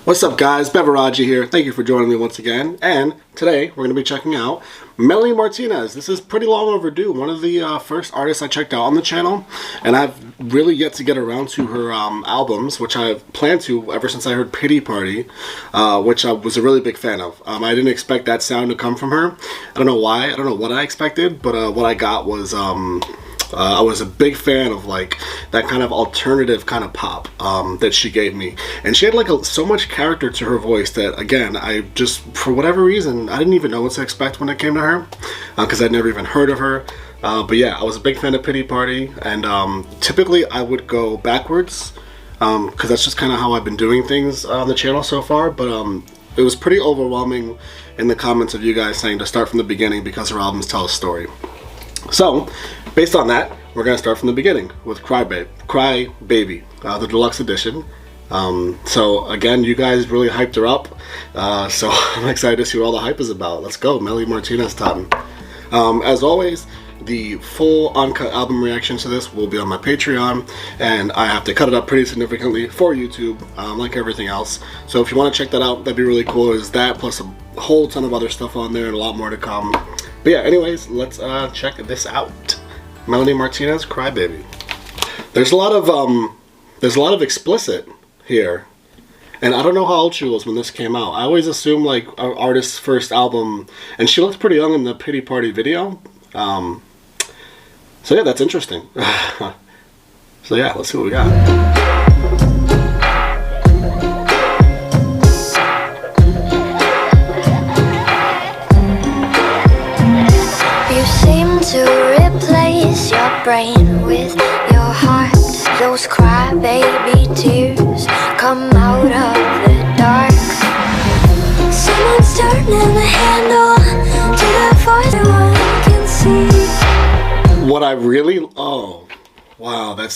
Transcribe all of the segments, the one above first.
What's up guys, Beveragy here. Thank you for joining me once again, and today we're going to be checking out Melanie Martinez. This is pretty long overdue. One of the first artists I checked out on the channel, and I've really yet to get around to her albums, which I've planned to ever since I heard Pity Party, which I was a really big fan of. I didn't expect that sound to come from her. I don't know why, I don't know what I expected, but what I got was I was a big fan of like that kind of alternative kind of pop that she gave me, and she had like so much character to her voice that again I just, for whatever reason, I didn't even know what to expect when it came to her because I'd never even heard of her. But yeah, I was a big fan of Pity Party, and typically I would go backwards because that's just kind of how I've been doing things on the channel so far, but it was pretty overwhelming in the comments of you guys saying to start from the beginning because her albums tell a story. So, based on that, we're going to start from the beginning with Cry Baby, the deluxe edition. So again, you guys really hyped her up, so I'm excited to see what all the hype is about. Let's go, Melanie Martinez time. As always, the full uncut album reaction to this will be on my Patreon, and I have to cut it up pretty significantly for YouTube, like everything else. So if you want to check that out, that'd be really cool. There's that plus a whole ton of other stuff on there and a lot more to come. But yeah, anyways, let's check this out. Melanie Martinez, Cry Baby. There's a lot of explicit here, and I don't know how old she was when this came out. I always assume like an artist's first album, and she looked pretty young in the Pity Party video. So yeah, that's interesting. So yeah, let's see what we got. To replace your brain with your heart, those cry baby tears come out of the dark. Someone's turning the handle to the voice no one can see. What I really, oh wow, that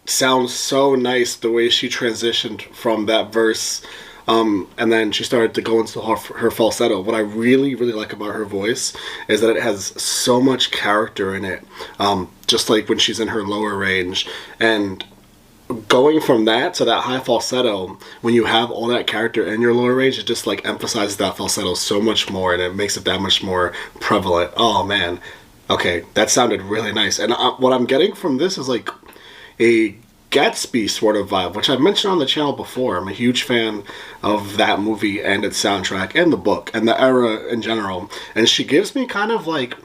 sounds so nice, the way she transitioned from that verse. And then she started to go into her falsetto. What I really like about her voice is that it has so much character in it, just like when she's in her lower range. And going from that to that high falsetto, when you have all that character in your lower range, it just like emphasizes that falsetto so much more, and it makes it that much more prevalent. Oh man, okay, that sounded really nice. And what I'm getting from this is like a Gatsby sort of vibe, which I've mentioned on the channel before. I'm a huge fan of that movie and its soundtrack and the book and the era in general. And she gives me kind of like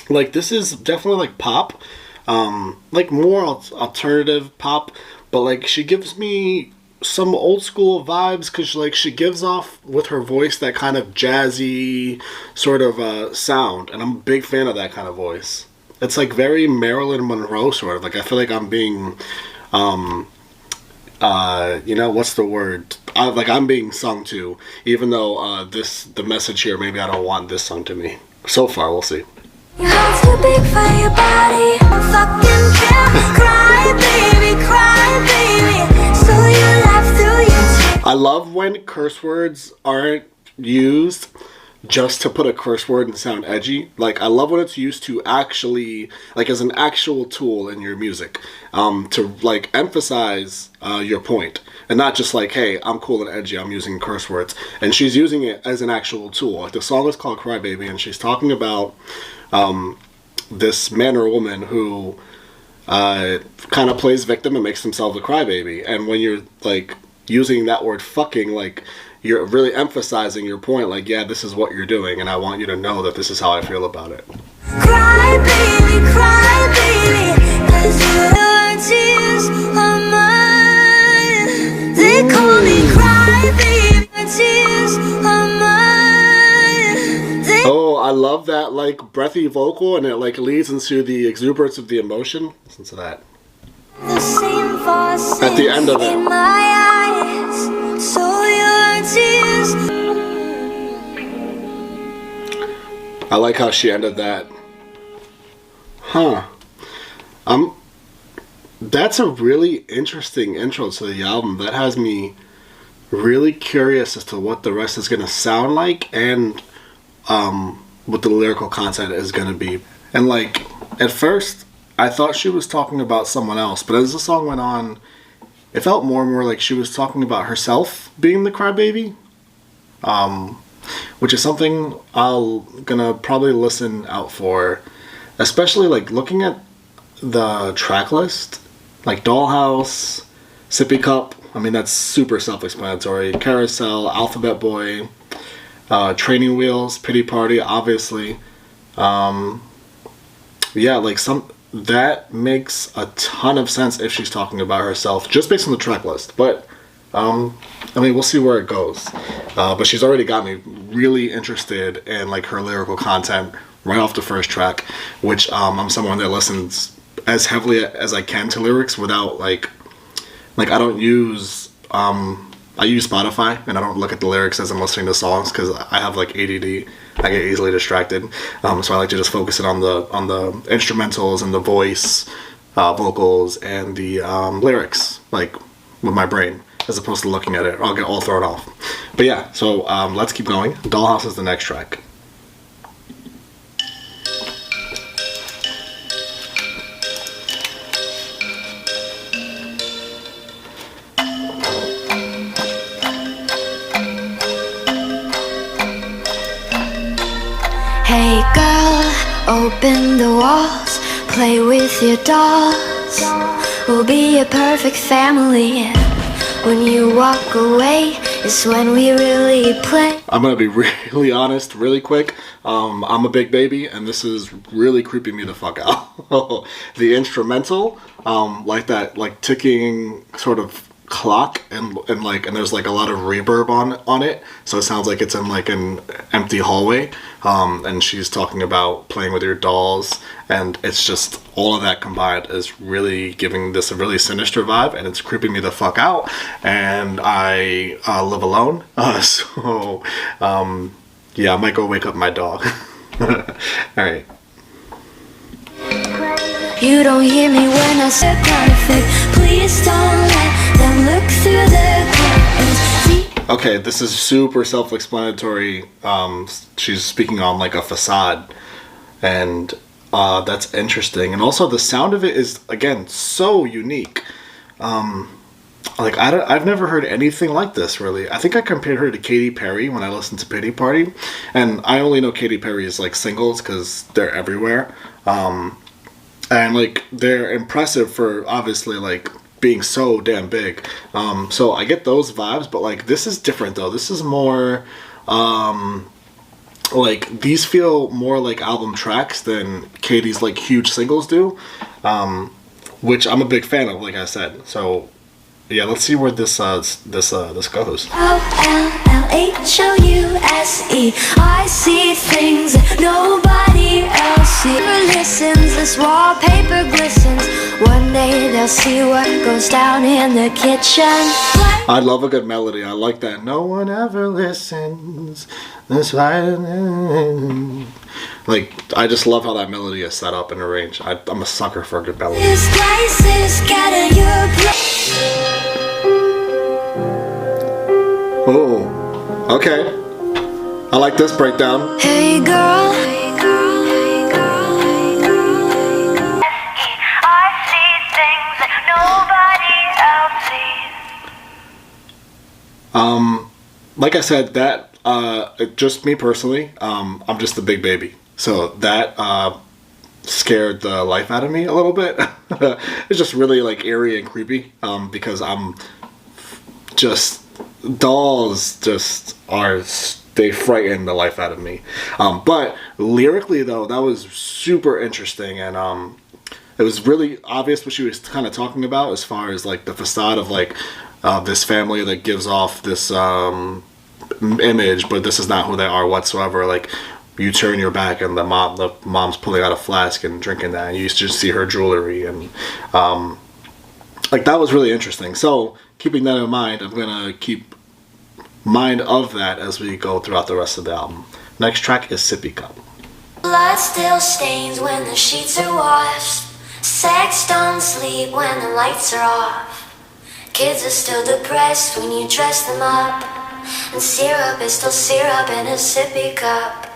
this is definitely like pop, like more alternative pop, but like she gives me some old school vibes because like she gives off with her voice that kind of jazzy sort of sound, and I'm a big fan of that kind of voice. It's like very Marilyn Monroe sort of, like I feel like I'm being you know, what's the word? Like I'm being sung to, even though the message here, maybe I don't want this sung to me. So far, we'll see. Your heart's too big for your body. Fucking cry, baby, so you laugh through your tears. I love when curse words aren't used just to put a curse word and sound edgy. Like I love when it's used to actually, like as an actual tool in your music, to like emphasize your point, and not just like, hey, I'm cool and edgy, I'm using curse words. And she's using it as an actual tool. Like the song is called Cry Baby, and she's talking about this man or woman who kind of plays victim and makes themselves a crybaby. And when you're like using that word fucking, like you're really emphasizing your point, like, yeah, this is what you're doing, and I want you to know that this is how I feel about it. Cry baby, 'cause your tears are mine. They call me cry baby, tears are mine. Oh, I love that like breathy vocal, and it like leads into the exuberance of the emotion. Listen to that. The same voice at the end of it. In my eyes, so your tears. I like how she ended that. Huh. That's a really interesting intro to the album. That has me really curious as to what the rest is gonna sound like, and what the lyrical content is gonna be. And like at first I thought she was talking about someone else, but as the song went on, it felt more and more like she was talking about herself being the crybaby, which is something I'm gonna probably listen out for, especially like looking at the track list, like Dollhouse, Sippy Cup. I mean, that's super self-explanatory. Carousel, Alphabet Boy, Training Wheels, Pity Party, obviously. Yeah, like that makes a ton of sense if she's talking about herself, just based on the track list. But I mean, we'll see where it goes. But she's already got me really interested in like her lyrical content right off the first track, which I'm someone that listens as heavily as I can to lyrics without like I don't use I use Spotify and I don't look at the lyrics as I'm listening to songs because I have like ADD. I get easily distracted, so I like to just focus it on the instrumentals and the voice, vocals, and the lyrics, like with my brain, as opposed to looking at it. I'll get all thrown off. But yeah, so let's keep going. Dollhouse is the next track. Hey girl, open the walls, play with your dolls. We'll be a perfect family, and when you walk away is when we really play. I'm gonna be really honest, really quick. I'm a big baby, and this is really creeping me the fuck out. The instrumental, like that, like ticking sort of clock, and there's like a lot of reverb on it, so it sounds like it's in like an empty hallway. And she's talking about playing with your dolls, and it's just all of that combined is really giving this a really sinister vibe, and it's creeping me the fuck out. And I live alone, so yeah, I might go wake up my dog. All right. You don't hear me when I say perfect. Please don't let them look through the curtains. Okay, this is super self-explanatory. She's speaking on like a facade, and that's interesting. And also the sound of it is, again, so unique. Like I've never heard anything like this, really. I think I compared her to Katy Perry when I listened to Pity Party, and I only know Katy Perry's like singles because they're everywhere. And like they're impressive for obviously like being so damn big. So I get those vibes, but like this is different though. This is more like these feel more like album tracks than Katy's like huge singles do, which I'm a big fan of, like I said. So yeah, let's see where this goes. OLLHOUSE. I see things that nobody else sees. Listens, this wallpaper glistens. One day they'll see what goes down in the kitchen. I love a good melody. I like that. No one ever listens. That's why. Like, I just love how that melody is set up and arranged. I'm a sucker for a good melody. This place is getting your place. Oh, okay. I like this breakdown. Hey girl. I see things that nobody else sees. Like I said, that just me personally, I'm just a big baby, so that scared the life out of me a little bit. It's just really like eerie and creepy, because I'm just dolls just are, they frighten the life out of me. But lyrically though, that was super interesting, and it was really obvious what she was kind of talking about as far as like the facade of like this family that gives off this image, but this is not who they are whatsoever. Like, you turn your back and the mom's pulling out a flask and drinking that, and you just see her jewelry, and like that was really interesting. So keeping that in mind, I'm gonna keep mind of that as we go throughout the rest of the album. Next track is Sippy Cup. Blood still stains when the sheets are washed. Sex don't sleep when the lights are off. Kids are still depressed when you dress them up. And syrup is still syrup in a sippy cup.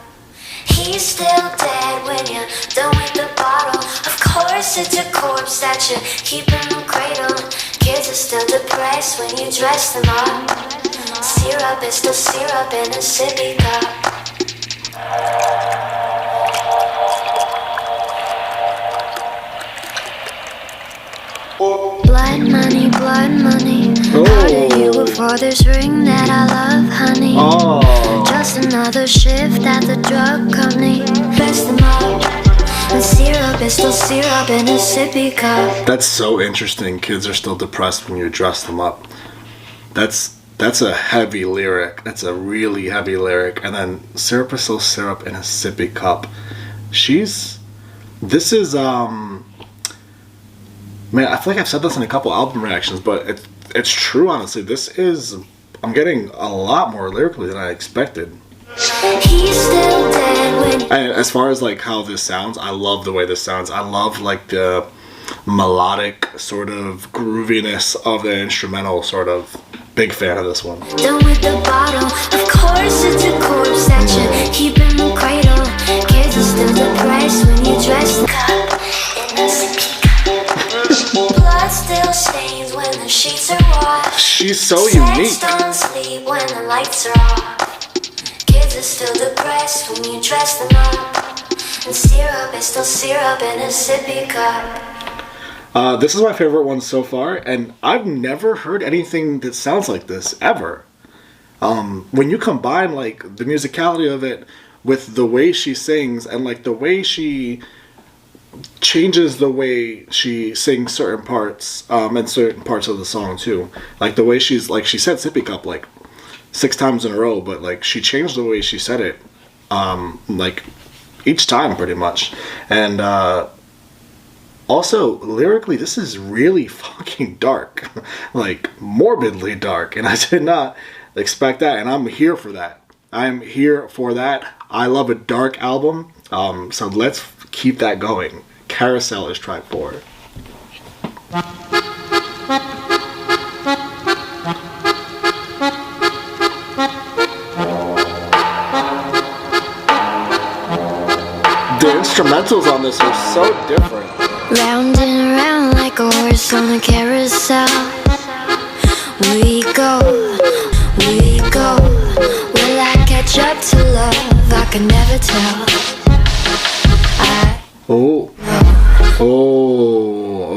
He's still dead when you're done with the bottle. Of course it's a corpse that you keep in the cradle. Kids are still depressed when you dress them up. Syrup is still syrup in a sippy cup. Blood money. Oh. How did you before this ring that I love, honey? Oh. Just another shift at the drug company. Dress them up. And syrup is still syrup in a sippy cup. That's so interesting. Kids are still depressed when you dress them up. That's a heavy lyric. That's a really heavy lyric. And then syrup is still syrup in a sippy cup. This is man, I feel like I've said this in a couple album reactions, but it's true, honestly. I'm getting a lot more lyrically than I expected. He's still dead when. And as far as like how this sounds, I love the way this sounds. I love like the melodic sort of grooviness of the instrumental, sort of. Big fan of this one. Done with the bottle. Of course it's a corpse that you keep in the cradle. Kids are still depressed when you dress the cup in a sippy cup. Blood still stains when the sheets are washed. She's so Sex unique. don't sleep when the lights are off. Kids are still depressed when you dress them up. And syrup is still syrup in a sippy cup. This is my favorite one so far, and I've never heard anything that sounds like this, ever. When you combine, like, the musicality of it with the way she sings, and, like, the way she changes the way she sings certain parts, and certain parts of the song, too. Like, the way she's, like, she said Sippy Cup, like, 6 times in a row, but, like, she changed the way she said it, like, each time, pretty much. And, also, lyrically, this is really fucking dark. Like, morbidly dark. And I did not expect that, and I'm here for that. I'm here for that. I love a dark album, so let's keep that going. Carousel is track 4. The instrumentals on this are so different. Round and round like a horse on a carousel. We go. Will I catch up to love? I can never tell.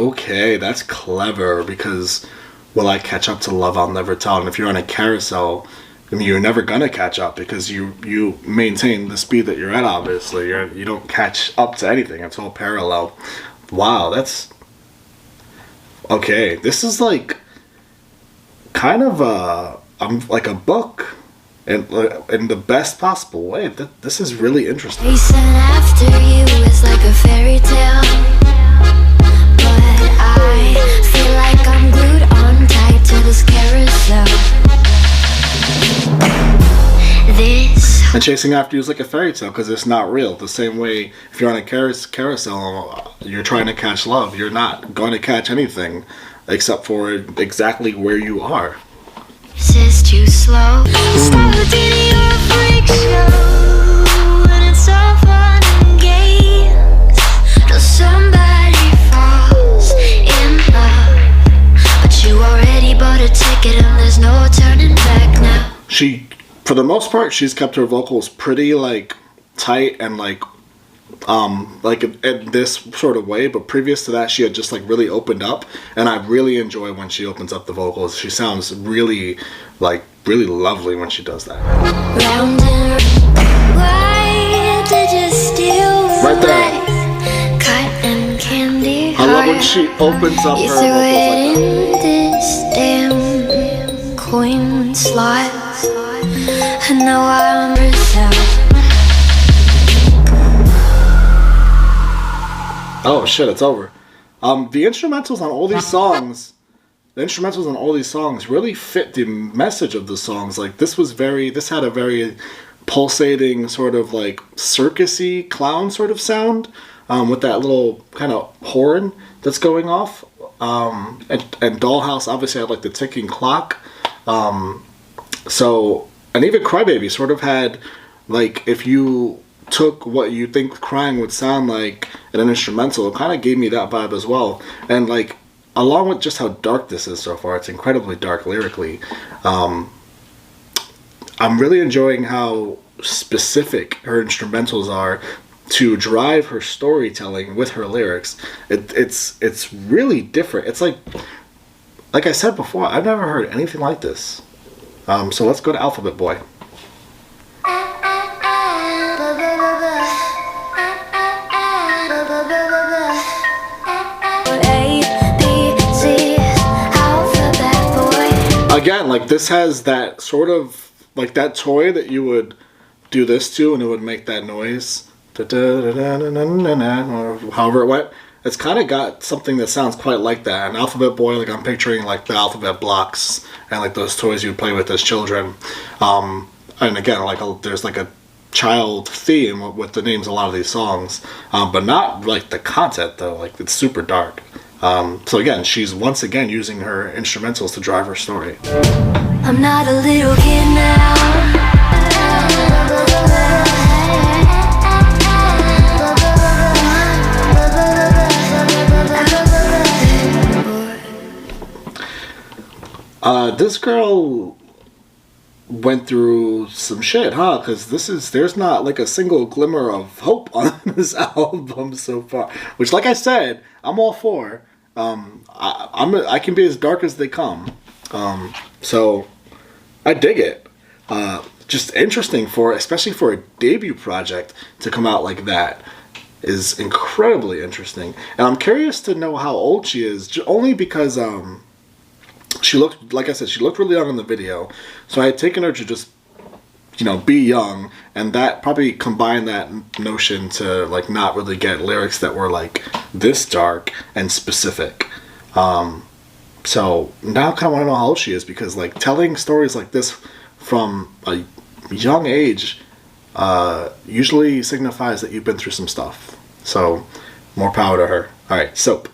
Okay, that's clever, because will I catch up to love? I'll never tell. And if you're on a carousel, I mean, you're never gonna catch up, because you maintain the speed that you're at. Obviously, you don't catch up to anything. It's all parallel. Wow, that's okay. This is like kind of like a book, in the best possible way. This is really interesting. Chasing after you is like a fairy tale, but I feel like I'm glued on tight to this carousel. And chasing after you is like a fairy tale, because it's not real. The same way, if you're on a carousel, you're trying to catch love, you're not going to catch anything except for exactly where you are. This is too slow. Start dating your freak show, and it's all fun and games till somebody falls in love. But you already bought a ticket and there's no turning back now. For the most part, she's kept her vocals pretty, like, tight and, like in this sort of way. But previous to that, she had just, like, really opened up. And I really enjoy when she opens up the vocals. She sounds really, like, really lovely when she does that. Round and round. Why did you steal Right there. my cotton candy I love when heart? she opens up You her threw vocals it like in this damn coin slot, and now I'm myself. Oh shit, it's over. The instrumentals on all these songs, really fit the message of the songs. Like, this had a very pulsating, sort of like circusy clown sort of sound, with that little kind of horn that's going off. And Dollhouse obviously had like the ticking clock. And even Crybaby sort of had, like, if you took what you think crying would sound like in an instrumental, it kind of gave me that vibe as well. And, like, along with just how dark this is so far, it's incredibly dark lyrically. I'm really enjoying how specific her instrumentals are to drive her storytelling with her lyrics. It's really different. It's like I said before, I've never heard anything like this. So let's go to Alphabet Boy. Again, like this has that sort of like that toy that you would do this to and it would make that noise, or however it went. It's kind of got something that sounds quite like that. An Alphabet Boy, like I'm picturing like the alphabet blocks and like those toys you'd play with as children. And again, like there's like a child theme with the names of a lot of these songs, but not like the content though. Like it's super dark. So again, she's once again using her instrumentals to drive her story. I'm not a little kid now. This girl went through some shit, huh? Because there's not like a single glimmer of hope on this album so far. Which, like I said, I'm all for. I can be as dark as they come. So I dig it. Just interesting especially for a debut project to come out like that is incredibly interesting. And I'm curious to know how old she is, only because she looked, like I said, she looked really young in the video. So I had taken her to just, be young, and that probably combined that notion to like not really get lyrics that were like this dark and specific. So now I kind of want to know how old she is, because like telling stories like this from a young age usually signifies that you've been through some stuff. So more power to her. All right, Soap.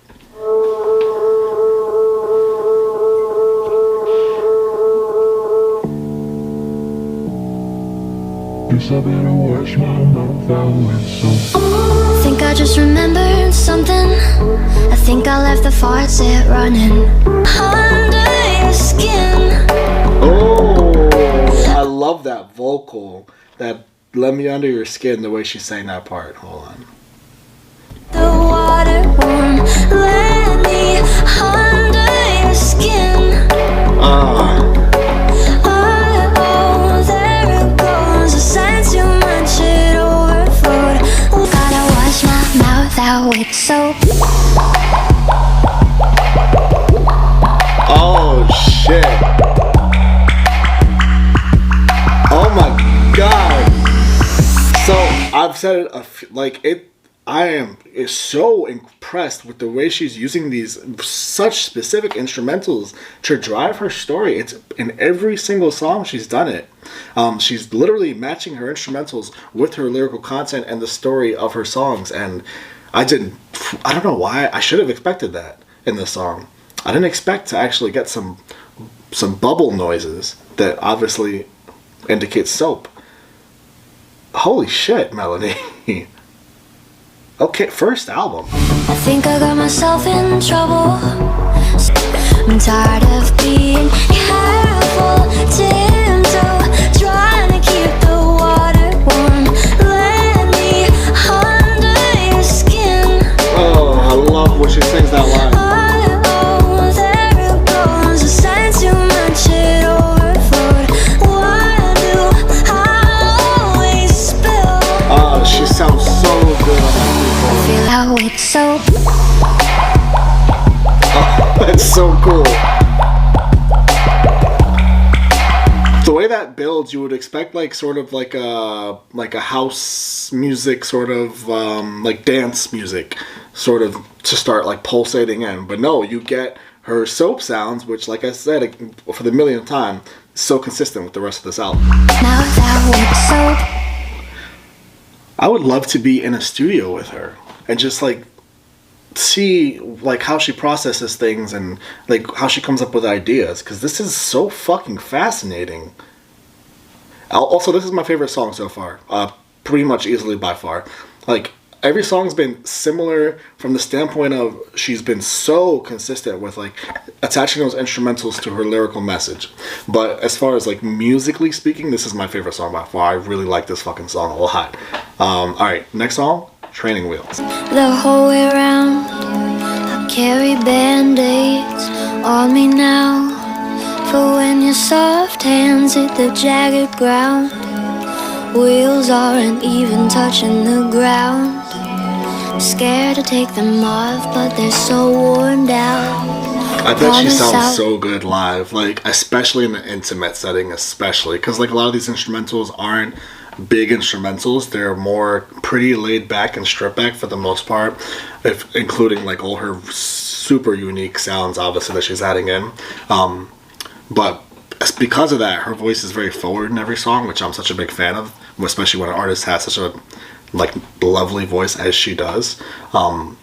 Guess I better wash my mouth out with soap. Think I just remembered something. I think I left the faucet running under your skin. Oh, I love that vocal. That "Let Me Under Your Skin," the way she sang that part. Hold on. The water won't let me under your skin. Oh, there it goes. I sang too much, it overflowed. Gotta wash my mouth out with soap. Oh shit. Oh my god. So I've said it, I am so impressed with the way she's using these such specific instrumentals to drive her story. It's in every single song she's done it. She's literally matching her instrumentals with her lyrical content and the story of her songs. And I don't know why. I should have expected that in this song. I didn't expect to actually get some bubble noises that obviously indicate soap. Holy shit, Melanie. Okay, first album. I think I got myself in trouble. I'm tired of being careful, tiptoe, trying to keep the water warm. Let me under your skin. Oh, I love when she sings that line. Oh, there it goes. I sang too much, it overflowed. What do I always spill? Oh, she sounds so good on that. Feel how it's so. Oh, that's so cool. The way that builds, you would expect like sort of like a house music, sort of like dance music, sort of to start like pulsating in. But no, you get her soap sounds, which, like I said for the millionth time, is so consistent with the rest of this album. Now that it's so. I would love to be in a studio with her and just like see like how she processes things and like how she comes up with ideas, because this is so fucking fascinating. Also, this is my favorite song so far, pretty much easily by far. Like every song's been similar from the standpoint of she's been so consistent with like attaching those instrumentals to her lyrical message. But as far as like musically speaking, this is my favorite song by far. I really like this fucking song a lot. All right, next song, Training Wheels. The whole way around, I carry band-aids on me now, for when your soft hands hit the jagged ground. Wheels aren't even touching the ground. Scared to take them off, but they're so worn down. I bet she sounds so good live, like especially in the intimate setting, especially because like a lot of these instrumentals aren't big instrumentals. They're more pretty laid back and stripped back for the most part, if including like all her super unique sounds obviously that she's adding in. But because of that, her voice is very forward in every song, which I'm such a big fan of, especially when an artist has such a like lovely voice as she does. And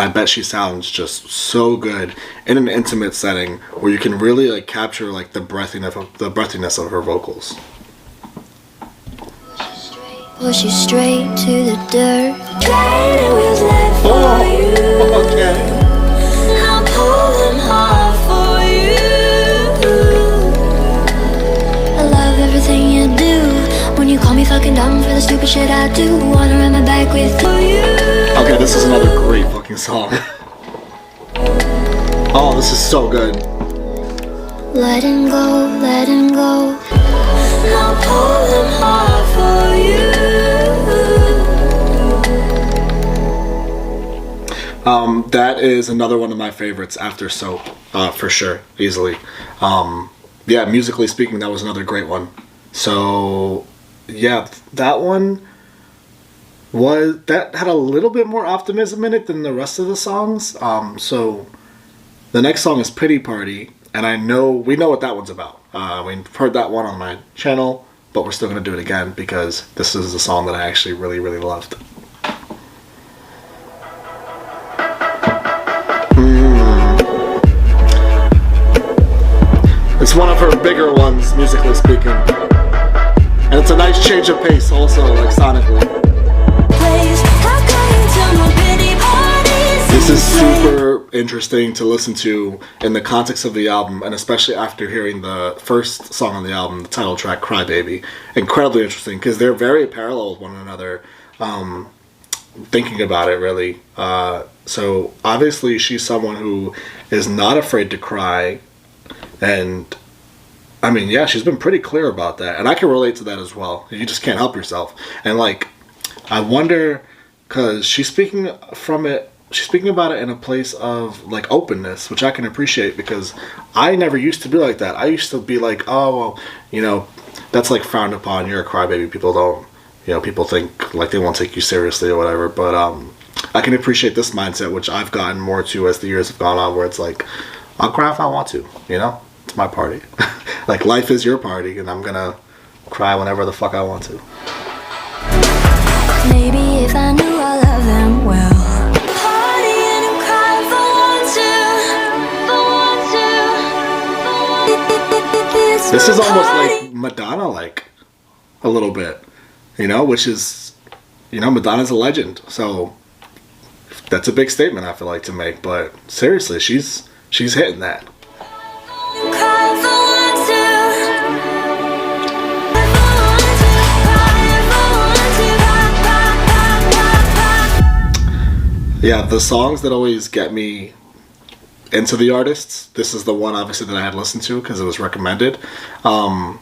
I bet she sounds just so good in an intimate setting where you can really like capture like the breathiness of her vocals. Push you straight to the dirt. Training wheels left for you. Okay. I'll pull them hard for you. I love everything you do. When you call me fucking dumb for the stupid shit I do, wanna run my back with you. Okay, this is another great fucking song. Oh, this is so good. Letting go, letting go. I'll pull them hard for you. That is another one of my favorites after Soap, for sure, easily. Yeah, musically speaking, that was another great one. So, yeah, that one that had a little bit more optimism in it than the rest of the songs. So the next song is Pity Party, and we know what that one's about. We've heard that one on my channel, but we're still going to do it again because this is a song that I actually really, really loved. It's one of her bigger ones, musically speaking. And it's a nice change of pace also, like sonically. This is super interesting to listen to in the context of the album, and especially after hearing the first song on the album, the title track, Cry Baby. Incredibly interesting, because they're very parallel with one another, thinking about it, really. So, obviously, she's someone who is not afraid to cry, and I mean, yeah, she's been pretty clear about that, and I can relate to that as well. You just can't help yourself. And like, I wonder, because she's speaking about it in a place of like openness, which I can appreciate, because I never used to be like that. I used to be like, oh, well, you know, that's like frowned upon. You're a crybaby. People don't, you know, people think like they won't take you seriously or whatever. But I can appreciate this mindset, which I've gotten more to as the years have gone on, where it's like, I'll cry if I want to, you know? It's my party. Like, life is your party, and I'm gonna cry whenever the fuck I want to. Maybe if I knew I loved them well. This is almost like Madonna-like, a little bit, you know, which is, you know, Madonna's a legend, so that's a big statement I feel like to make, but seriously, she's hitting that. Yeah, the songs that always get me into the artists, this is the one obviously that I had listened to because it was recommended. I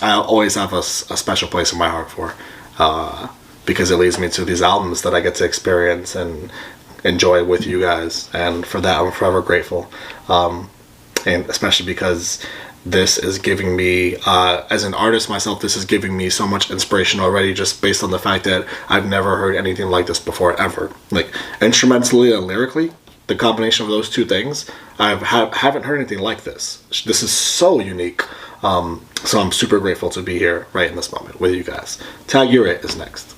always have a special place in my heart for, because it leads me to these albums that I get to experience and enjoy with you guys, and for that I'm forever grateful. And especially because this is giving me, as an artist myself, this is giving me so much inspiration already, just based on the fact that I've never heard anything like this before, ever. Like, instrumentally and lyrically, the combination of those two things, I haven't heard anything like this. This is so unique. So I'm super grateful to be here right in this moment with you guys. Tag You're It is next.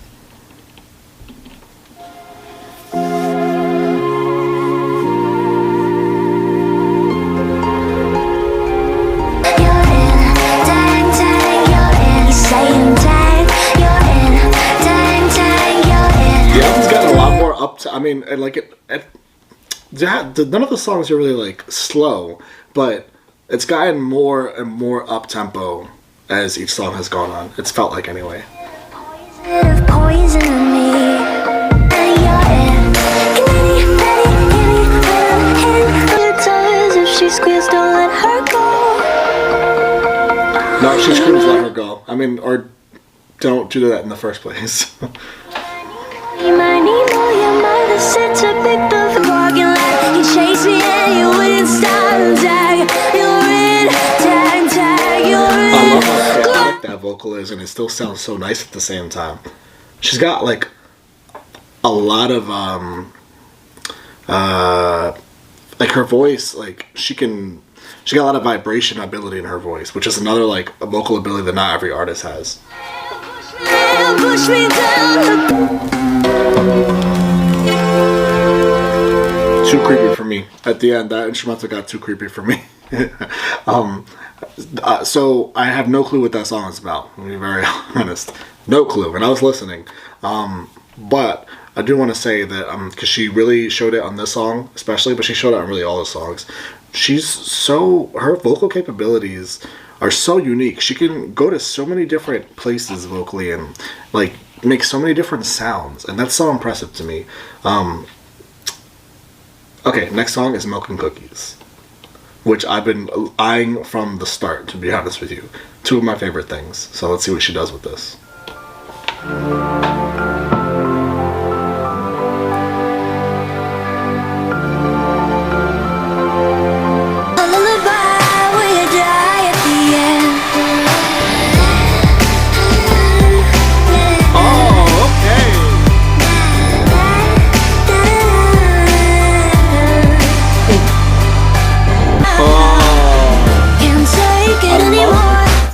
up to, I mean, and like none of the songs are really like slow, but it's gotten more and more up tempo as each song has gone on. It's felt like anyway. Poison in me. She squeals, don't let her go. No, she screams, let her go. I mean, or don't do that in the first place. You might need more, your mother said to pick up the parking lot. You chased me and you wouldn't stop and tag. You're in, tag, you're in. I love how chaotic that vocal is, and it still sounds so nice at the same time. She's got like a lot of like her voice, like she got a lot of vibration ability in her voice, which is another like a vocal ability that not every artist has. Push me down. Too creepy for me. At the end, that instrumental got too creepy for me. So I have no clue what that song is about. To be very honest, no clue. And I was listening, but I do want to say that because she really showed it on this song, especially, but she showed it on really all the songs. Her vocal capabilities are so unique. She can go to so many different places vocally and like make so many different sounds, and that's so impressive to me. Okay, next song is Milk and Cookies, which I've been eyeing from the start, to be honest with you. Two of my favorite things. So let's see what she does with this.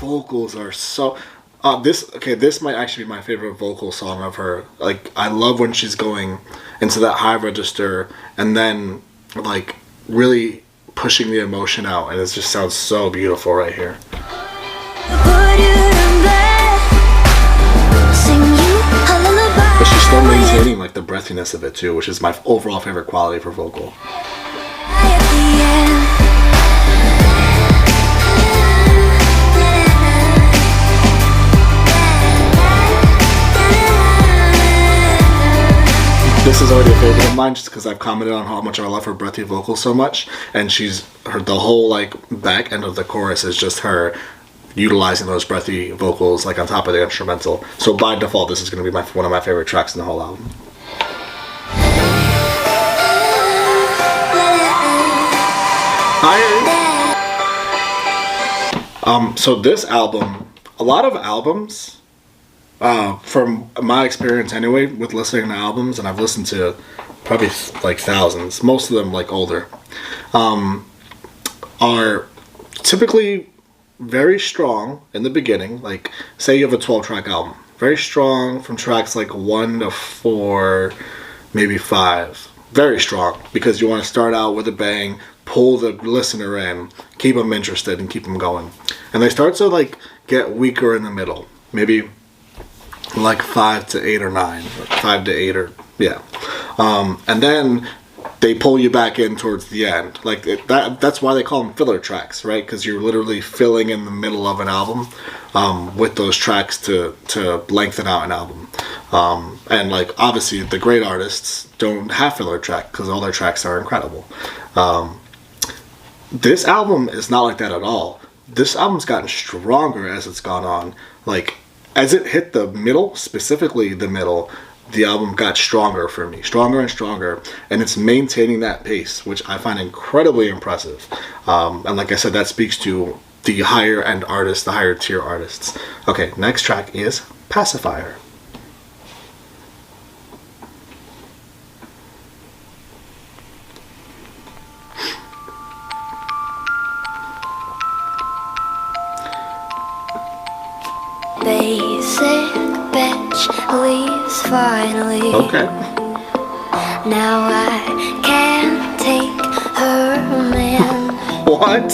Vocals are so this might actually be my favorite vocal song of her. Like, I love when she's going into that high register and then like really pushing the emotion out, and it just sounds so beautiful right here. But she's still maintaining like the breathiness of it too, which is my overall favorite quality for vocal. This is already a favorite of mine just because I've commented on how much I love her breathy vocals so much, and the whole like back end of the chorus is just her utilizing those breathy vocals like on top of the instrumental. So by default, this is going to be one of my favorite tracks in the whole album. So this album, a lot of albums, from my experience anyway, with listening to albums, and I've listened to probably like thousands, most of them like older, are typically very strong in the beginning. Like, say you have a 12-track album, very strong from tracks like 1 to 4, maybe 5. Very strong, because you want to start out with a bang, pull the listener in, keep them interested, and keep them going. And they start to like get weaker in the middle, maybe like 5 to 8 or 9, or 5 to 8 or yeah, and then they pull you back in towards the end. Like that's why they call them filler tracks, right? Because you're literally filling in the middle of an album with those tracks to lengthen out an album. And like obviously the great artists don't have filler track because all their tracks are incredible. This album is not like that at all. This album's gotten stronger as it's gone on. Like, as it hit the middle, specifically the middle, the album got stronger for me. Stronger and stronger. And it's maintaining that pace, which I find incredibly impressive. And like I said, that speaks to the higher end artists, the higher tier artists. Okay, next track is Pacifier. Basic bitch leaves finally. Okay. Now I can't take her man. What?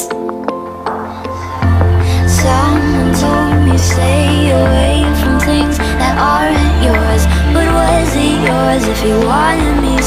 Someone told me stay away from things that aren't yours. But was it yours if you wanted me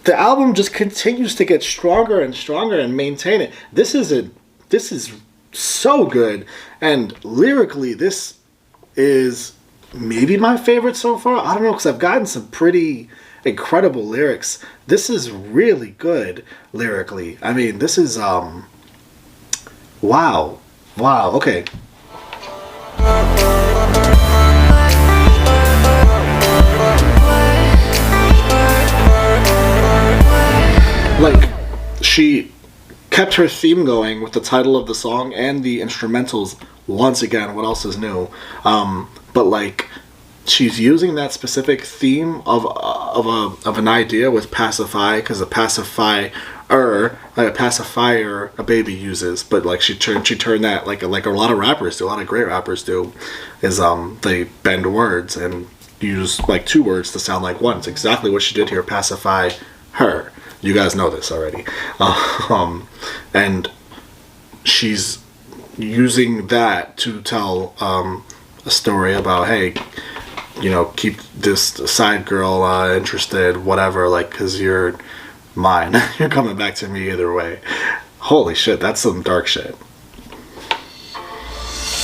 the album just continues to get stronger and stronger and maintain it. This is so good, and lyrically, this is maybe my favorite so far. I don't know, because I've gotten some pretty incredible lyrics. This is really good lyrically. I mean, this is wow, okay. Like, she kept her theme going with the title of the song and the instrumentals once again. What else is new? But like, she's using that specific theme of an idea with pacify, because a pacifier a baby uses, but like she turned that like a lot of rappers do, a lot of great rappers do, is they bend words and use like two words to sound like one. It's exactly what she did here. Pacify her. You guys know this already. And she's using that to tell a story about, hey, you know, keep this side girl interested, whatever, like, because you're mine. You're coming back to me either way. Holy shit, that's some dark shit.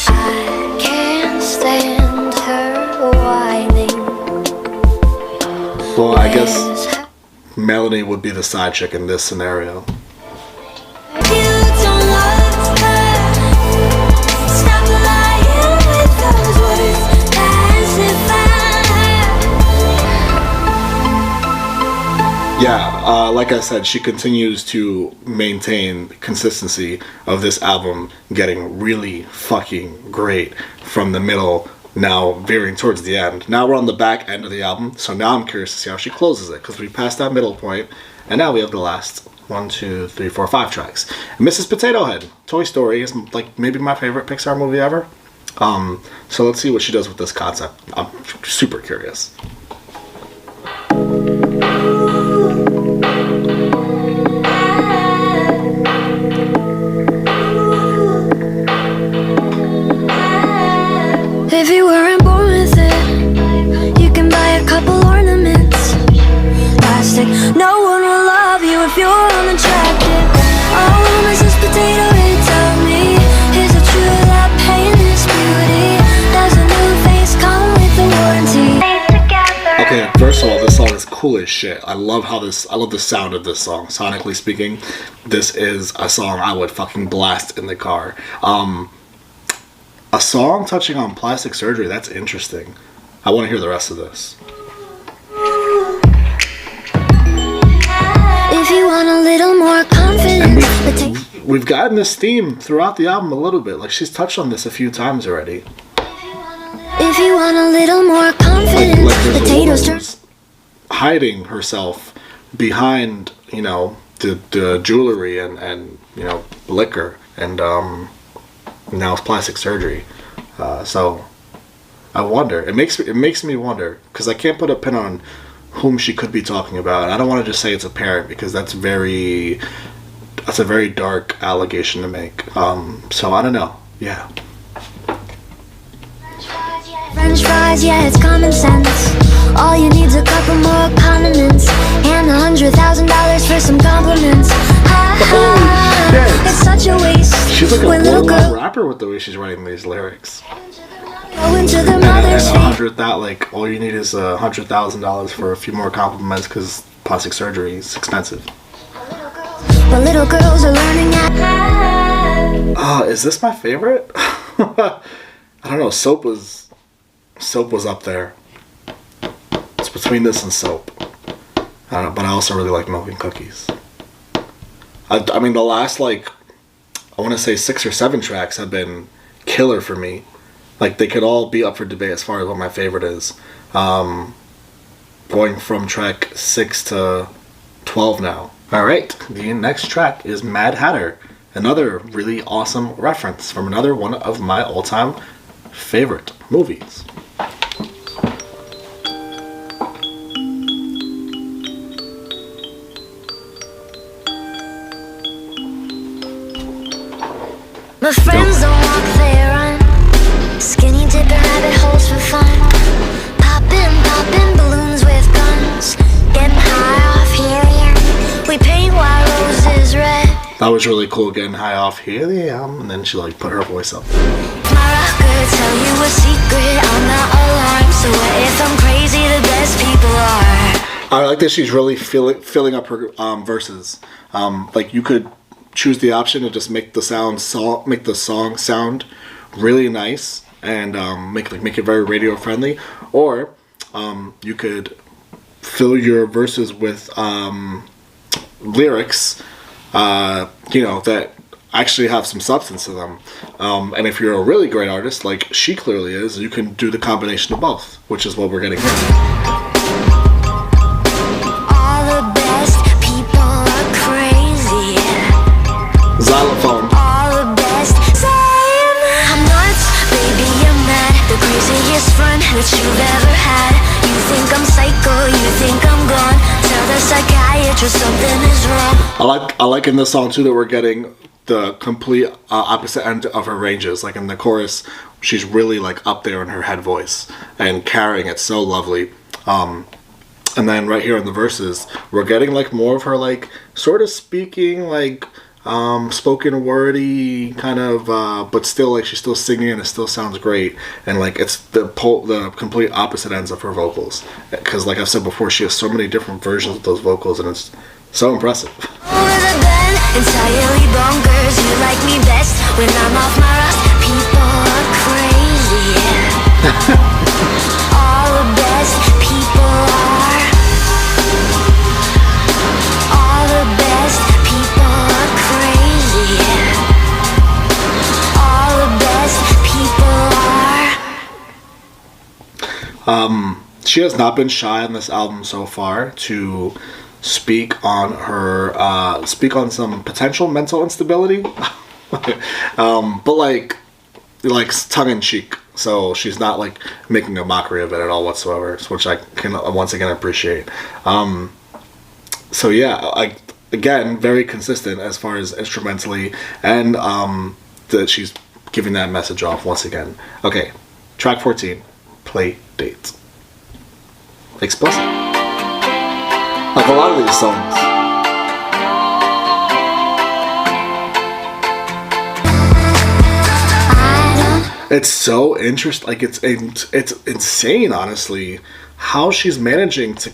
I can't stand her whining. Well, I guess Melanie would be the side chick in this scenario. You don't love her. Stop lying with those words. Pacify her. Yeah, like I said, she continues to maintain consistency of this album getting really fucking great from the middle, now veering towards the end. Now we're on the back end of the album, so now I'm curious to see how she closes it, because we passed that middle point, and now we have the last 1, 2, 3, 4, 5 tracks. And Mrs. Potato Head, Toy Story, is like maybe my favorite Pixar movie ever. So let's see what she does with this concept. I'm super curious. If you weren't born with it, you can buy a couple ornaments. Plastic, no one will love you if you're unattractive. Oh, Mrs. Potato Head, tell me, is it true that pain is beauty? Does a new face come with a warranty? Okay, first of all, this song is cool as shit. I love the sound of this song. Sonically speaking, this is a song I would fucking blast in the car. A song touching on plastic surgery, that's interesting. I want to hear the rest of this. If you want a little more confidence, We've gotten this theme throughout the album a little bit. Like, she's touched on this a few times already. if you want a little more confidence, Like potatoes turn. hiding herself behind, you know, the jewelry and you know, liquor, and now it's plastic surgery. So I wonder. It makes me wonder, because I can't put a pin on whom she could be talking about. I don't want to just say it's a parent, because that's a very dark allegation to make. So I don't know. Yeah. French fries, yeah, it's common sense. All you need's a couple more condiments and $100,000 for some compliments. It's such a waste. She's like a when little blow-up girl rapper with the way she's writing these lyrics. go into the And mother's like, all you need is $100,000 for a few more compliments, because plastic surgery is expensive. but little girls are learning at. Is this my favorite? I don't know. Soap was up there. It's between this and Soap. I don't know, but I also really like Milk and Cookies. I mean, the last, like, I want to say 6 or 7 tracks have been killer for me. Like, they could all be up for debate as far as what my favorite is. Going from track 6 to 12 now. Alright, the next track is Mad Hatter. Another really awesome reference from another one of my all-time favorite movies. My friends don't walk, they run. Skinny dipping rabbit holes for fun. Popping balloons with guns. Getting high off helium. was really cool getting high off Here I Am, and then she like put her voice up. My rocker, tell you a secret, I'm not alarmed. So what if I'm crazy, the best people are. I like that she's really filling up her verses. Like you could choose the option to just make the song sound really nice and make it very radio friendly, or you could fill your verses with lyrics, that actually have some substance to them. And if you're a really great artist, like she clearly is, you can do the combination of both, which is what we're getting here. Xylophone. All the best. I'm nuts, baby, I'm mad. The craziest fun that you've ever had. You think I'm psycho, you think I'm gone. Tell the psychiatrist something is wrong. I like in this song too that we're getting the complete opposite end of her ranges. Like in the chorus, she's really like up there in her head voice and carrying it so lovely. And then right here in the verses, we're getting like more of her like sort of speaking like spoken wordy kind of, but still like she's still singing and it still sounds great. And like it's the complete opposite ends of her vocals, because like I've said before, she has so many different versions of those vocals and it's so impressive. Over the bend, entirely bonkers. You like me best when I'm off my rust. People are crazy. All the best people are. All the best people are crazy. All the best people are. She has not been shy on this album so far to speak on some potential mental instability, but like tongue in cheek. So she's not like making a mockery of it at all whatsoever, which I can once again appreciate. So yeah, again, very consistent as far as instrumentally, and that she's giving that message off once again. Okay, track 14, Play Date. Explicit. Like a lot of these songs. It's so interesting. Like it's insane, honestly, how she's managing to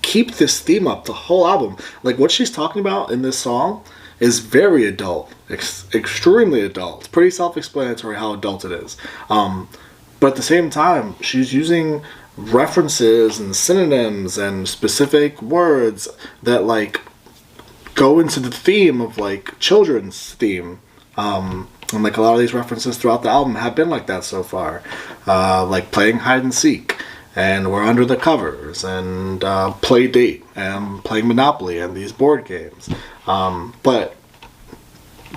keep this theme up the whole album. Like what she's talking about in this song is very adult, extremely adult. It's pretty self-explanatory how adult it is. But at the same time, she's using references and synonyms and specific words that like go into the theme of like children's theme. And like a lot of these references throughout the album have been like that so far. Like playing hide and seek, and we're under the covers, and play date, and playing Monopoly, and these board games. But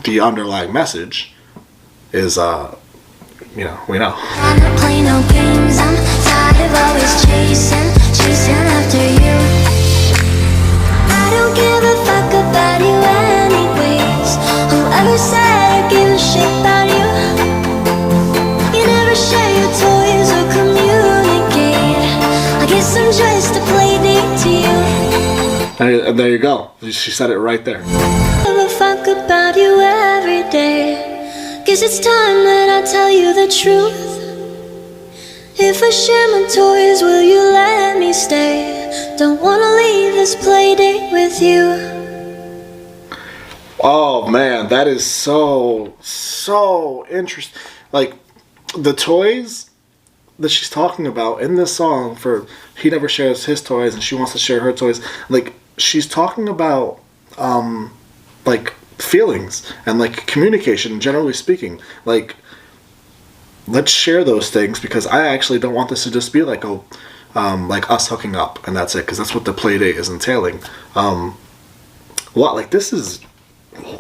the underlying message is, we know. I'm not playing no games, I'm tired of always chasing after you. I don't give a fuck about you anyways. Whoever said I give a shit about you? You never share your toys or communicate. I guess I'm just a play date to you. And there you go. She said it right there. I give a fuck about you every day. Guess it's time that I tell you the truth. If I share my toys, will you let me stay? Don't wanna leave this play date with you. Oh man, that is so interesting. Like the toys that she's talking about in this song, for he never shares his toys and she wants to share her toys. Like she's talking about like feelings and like communication, generally speaking. Like let's share those things, because I actually don't want this to just be like like us hooking up and that's it, because that's what the play date is entailing. Like this is,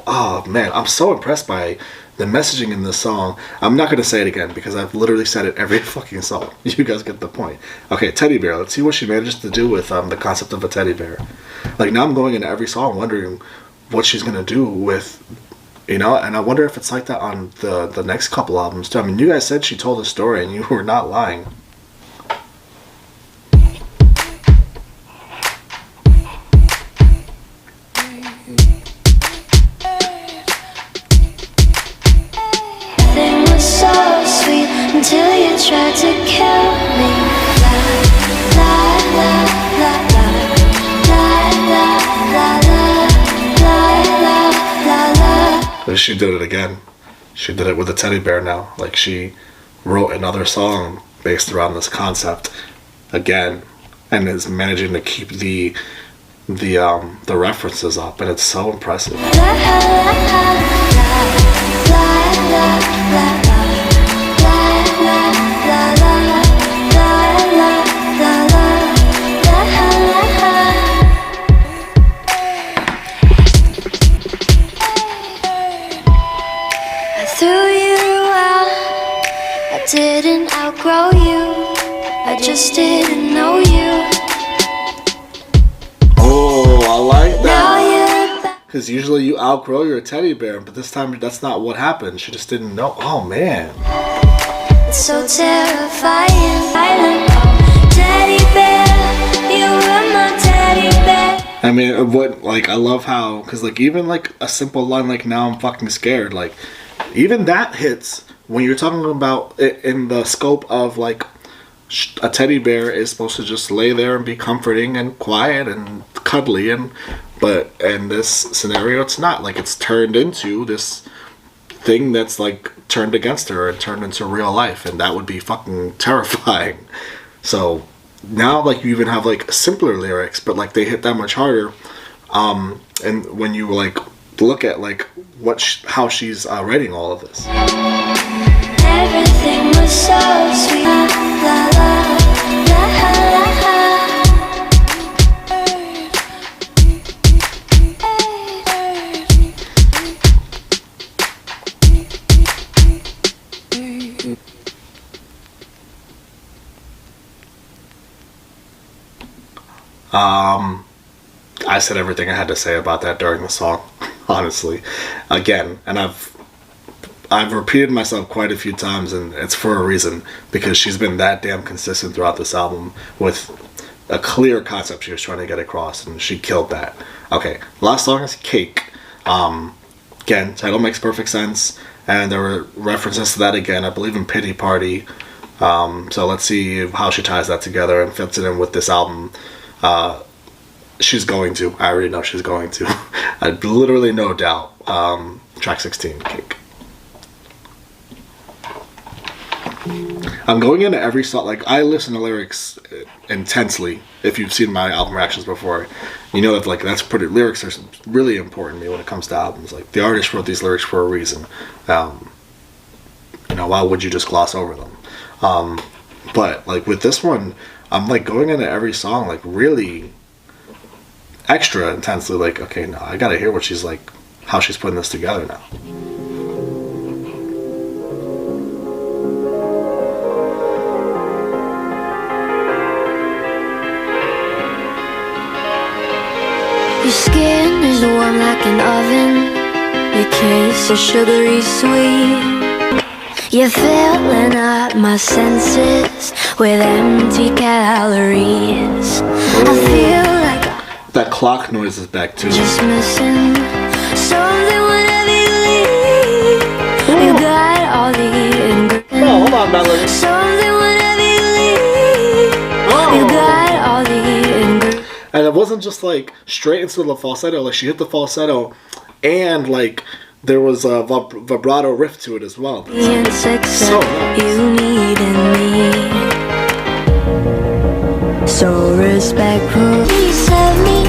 oh man, I'm so impressed by the messaging in this song. I'm not going to say it again because I've literally said it every fucking song. You guys get the point. Okay, teddy bear. Let's see what she manages to do with the concept of a teddy bear. Like now I'm going into every song wondering what she's going to do with, and I wonder if it's like that on the next couple albums too. I mean, you guys said she told a story and you were not lying. until you try to kill me. La la la la la la la la la la. She did it again. She did it with a teddy bear now. Like, she wrote another song based around this concept again, and is managing to keep the references up, and it's so impressive. La la la la la la didn't outgrow you, I just didn't know you. Oh, I like that. Because usually you outgrow your teddy bear, but this time that's not what happened. She just didn't know. Oh, man. It's so terrifying. Teddy bear, you were my teddy bear. I mean, I love how, because, like, even, like, a simple line like, now I'm fucking scared, like, even that hits when you're talking about it in the scope of, like, a teddy bear is supposed to just lay there and be comforting and quiet and cuddly, but in this scenario it's not. Like, it's turned into this thing that's, like, turned against her and turned into real life, and that would be fucking terrifying. So now, like, you even have, like, simpler lyrics, but, like, they hit that much harder. And when you, like, look at, like, how she's writing all of this. Everything was so sweet. La la la la I said everything I had to say about that during the song, honestly. Again, and I've repeated myself quite a few times, and it's for a reason, because she's been that damn consistent throughout this album with a clear concept she was trying to get across, and she killed that. Okay, last song is Cake. Again, title makes perfect sense, and there were references to that again, I believe, in Pity Party. So let's see how she ties that together and fits it in with this album. She's going to. I already know she's going to. I literally no doubt. Track 16, Cake. I'm going into every song, like, I listen to lyrics intensely. If you've seen my album reactions before, you know that, like, lyrics are really important to me when it comes to albums. Like, the artist wrote these lyrics for a reason. You know, why would you just gloss over them? But, like, with this one, I'm, like, going into every song, like, really extra intensely. Like, okay, no, I gotta hear what she's, like, how she's putting this together now. Your skin is warm like an oven. Your kiss is sugary sweet. You're filling up my senses with empty calories. I feel like that clock noise is back too. Just missing something whenever you leave. You got all the ingredients. Oh, hold on, Melanie. Something whenever you leave. You got all the ingredients. And it wasn't just, like, straight into the falsetto. Like, she hit the falsetto, and, like, there was a vibrato riff to it as well. So nice. You need in me. So respectful. Piece of me,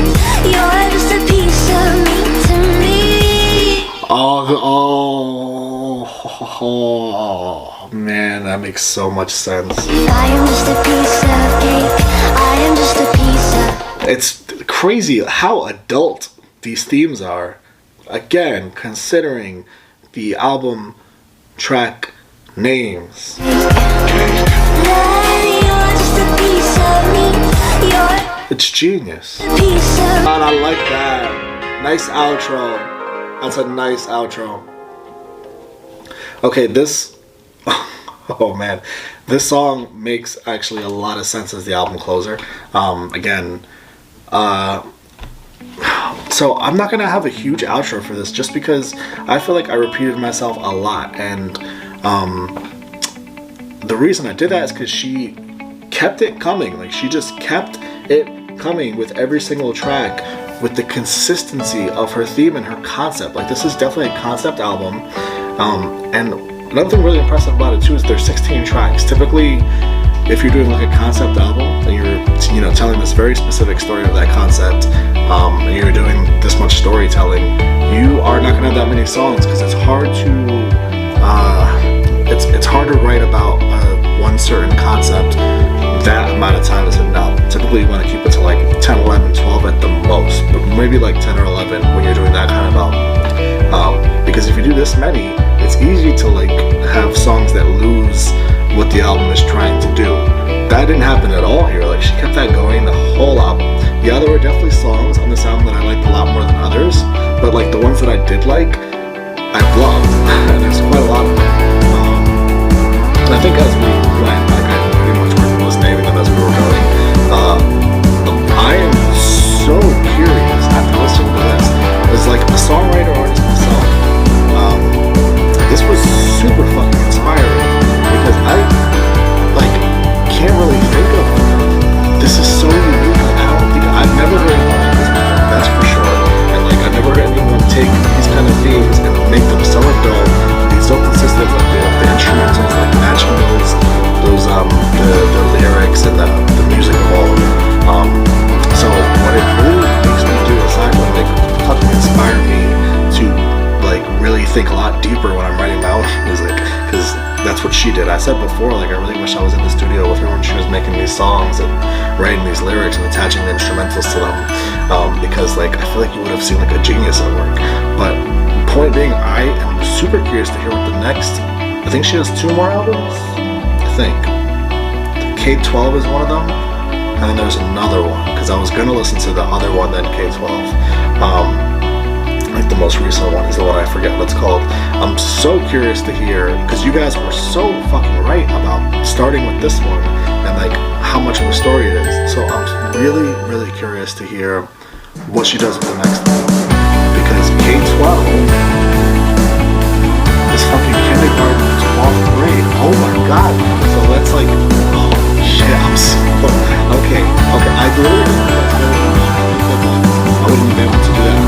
you're just a piece of me to me. Oh, man, that makes so much sense. I am just a piece of cake. I am just a piece of. It's crazy how adult these themes are. Again, considering the album track names. It's genius. And I like that. Nice outro. That's a nice outro. Okay, this... Oh man. This song makes actually a lot of sense as the album closer. So I'm not gonna have a huge outro for this, just because I feel like I repeated myself a lot, and the reason I did that is because she kept it coming. Like, she just kept it coming with every single track, with the consistency of her theme and her concept. Like, this is definitely a concept album. And another thing really impressive about it too is there's 16 tracks. Typically, if you're doing like a concept album and you're, you know, telling this very specific story of that concept, and you're doing this much storytelling, you are not gonna have that many songs, because it's hard to it's hard to write about one certain concept that amount of time as an album. Typically you want to keep it to like 10, 11, 12 at the most, but maybe like 10 or 11 when you're doing that kind of album. Because if you do this many, it's easy to like have songs that lose what the album is trying to do. That didn't happen at all here. Like, she kept that going the whole album. Yeah, there were definitely songs on this album that I liked a lot more than others, but like the ones that I did like, I've loved. And there's quite a lot of them. And I think as we went, like, I pretty much was naming them as we were going. I am so curious after listening to this. As like a songwriter artist myself, this was super fucking inspiring, because I like can't really think of, this is so unique. I don't think I've never heard anything like this before, that's for sure. And like I've never heard anyone take these kind of themes and make them so adult, be so consistent with the instrumentals, like matching those the lyrics and the music of all of it. So what it really makes me do, aside from like fucking inspire me to like really think a lot deeper when I'm writing my own music, because that's what she did. I said before, like, I really wish I was in the studio with her when she was making these songs and writing these lyrics and attaching the instrumentals to them, because like I feel like you would have seen like a genius at work. But point being, I am super curious to hear what the next, I think she has 2 more albums, I think K-12 is one of them, and then there's another one, because I was gonna listen to the other one than K-12. Like the most recent one is the one I forget what it's called. I'm so curious to hear, because you guys were so fucking right about starting with this one and like how much of a story it is. So I'm really, really curious to hear what she does with the next one, because K-12 is fucking kindergarten to 12th grade. Oh my god. So that's like, oh shit, I'm so, okay. I literally, I wouldn't be able to do that